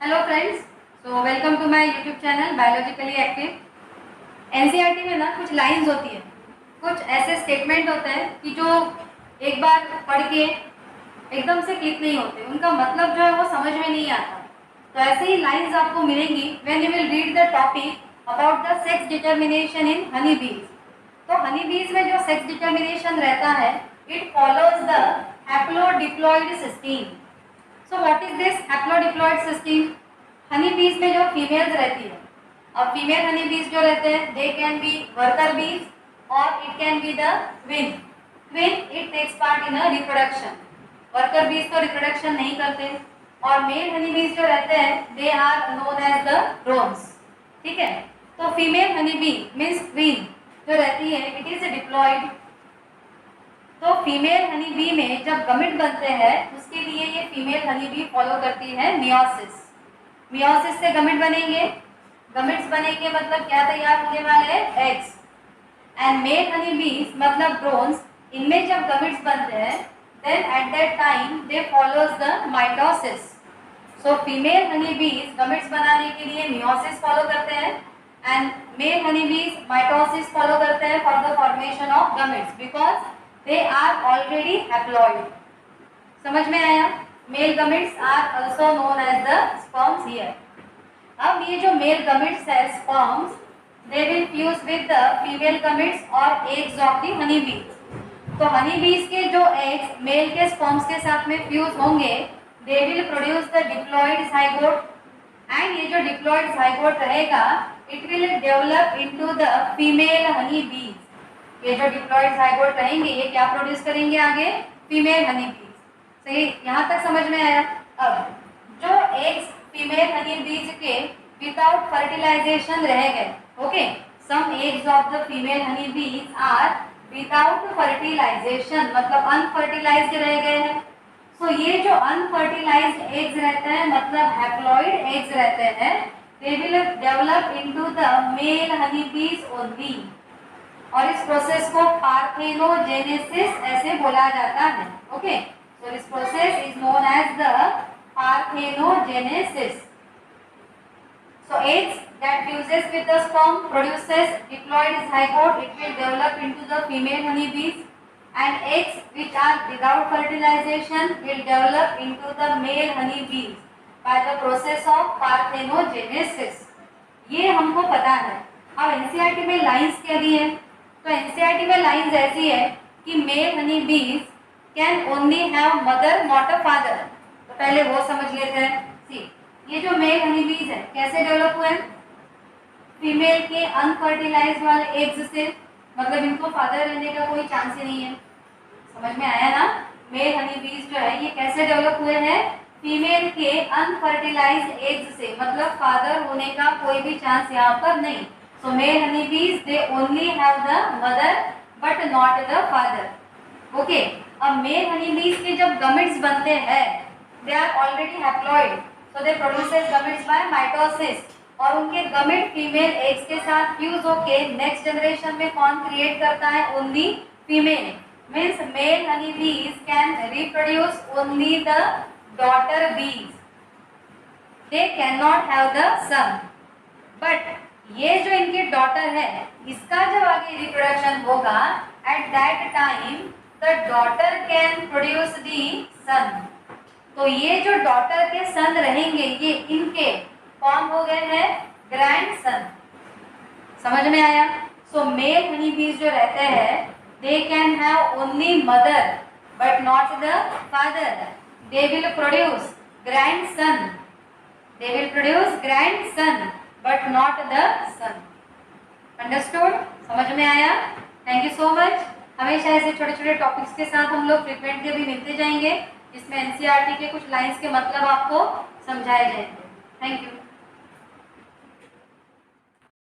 Hello friends, so welcome to my YouTube channel biologically active. NCERT में ना कुछ lines होती है, कुछ ऐसे स्टेटमेंट होते हैं कि जो एक बार पढ़ के एकदम से क्लिक नहीं होते, उनका मतलब जो है वो समझ में नहीं आता। तो ऐसे ही लाइंस आपको मिलेंगी when you will read the topic about the sex determination in Honey बीज। तो हनी बीज में जो सेक्स डिटर्मिनेशन रहता है, it follows the haplodiploid system. So what is this haplodiploid system? Honey bees में जो फीमेल्स रहती है, अब फीमेल हनी बीज जो रहते हैं, they can be worker bees और it can be the queen. Queen it takes part in a reproduction. Worker bees तो रिप्रोडक्शन नहीं करते। और मेल हनी बीज जो रहते हैं, they are known as the drones. ठीक है, तो female honey bee means queen जो रहती है, इट इज डिप्लॉयड। तो फीमेल हनी बी में जब गमिट बनते हैं, उसके लिए ये फीमेल हनी बी फॉलो करती है मियोसिस। मियोसिस से गमिट बनेंगे, गमिट्स बनेंगे मतलब क्या तैयार होने वाले हैं? एग्स। एंड मेल हनी बीज मतलब ड्रोन्स, इनमें जब गमिट्स बनते हैं, then at that time they follows the mitosis. So female honey bees gametes बनाने के लिए मियोसिस फॉलो करते हैं एंड मेल हनी बीज माइटोसिस फॉलो करते हैं for the formation of gametes, because they are already haploid। समझ में आया? Male gametes are also known as the sperms here। अब ये जो मेल गमिट्स है sperms, they will fuse with the female gametes और eggs of the honey bees। तो हनी बीज के जो एग्स मेल के स्पर्म्स के साथ में फ्यूज होंगे, they will produce the diploid zygote and ये जो diploid zygote रहेगा, it will develop into the female honey bees। ये जो डिप्लॉयड जाइगोट रहेंगे, ये क्या प्रोड्यूस करेंगे आगे? फीमेल हनी बीज। सही, यहाँ तक समझ में आया? अब जो एग्स फीमेल हनी बीज के विदाउट फर्टिलाइजेशन रह गए, okay, some eggs of the female honey bees are without fertilization, मतलब अनफर्टिलाइज्ड रह गए हैं। सो ये जो अनफर्टिलाइज्ड एग्स रहते हैं, मतलब हैप्लॉइड एग्स रहते हैं, they will develop into the male honey bees only. और इस प्रोसेस को पार्थेनोजेनेसिस ऐसे बोला जाता है। Okay, so this process is known as the parthenogenesis. So eggs that fuses with the sperm produces diploid zygote, it will develop into the female honey bees, and eggs which are without fertilization will develop into the male honey bees by the process of parthenogenesis। ये हमको पता है। अब NCERT में lines क्या दी है? तो NCERT में लाइंस ऐसी है कि मेल हनी बीज can only have mother not a father. तो पहले वो समझ लेते हैं। सी, ये जो मेल हनी बीज है कैसे डेवलप हुए? फीमेल के अनफर्टिलाइज्ड वाले एग्स से, मतलब इनको फादर रहने का कोई चांस ही नहीं है। समझ में आया ना? मेल हनी बीज जो है ये कैसे डेवलप हुए हैं? फीमेल के अनफर्टिलाइज्ड एग्स से, मतलब फादर होने का कोई भी चांस यहाँ पर नहीं। So male honeybees they only have the mother but not the father। Okay, अब male honeybees के जब gametes बनते हैं, they are already haploid, so they produces gametes by mitosis। और उनके गमेट फीमेल एग्स के साथ फ्यूज होके नेक्स्ट जनरेशन में कौन क्रिएट करता है? Only female. Means male honeybees can reproduce only the daughter bees, they cannot have the son। But ये जो इनकी डॉटर है, इसका जब आगे रिप्रोडक्शन होगा, at that time the daughter can produce the son. तो ये जो डॉटर के सन रहेंगे, ये इनके कौन हो गए हैं? Grand son. समझ में आया? सो मेल हनी बीज जो रहते हैं, they can have only mother but not the father. They will produce grandson, they will produce grandson but not the son. Understood? समझ में आया? Thank you so much. हमेशा ऐसे छोटे छोटे टॉपिक्स के साथ हम लोग फ्रिक्वेंटली भी मिलते जाएंगे, जिसमें एनसीईआरटी के कुछ लाइंस के मतलब आपको समझाए जाएंगे। Thank you.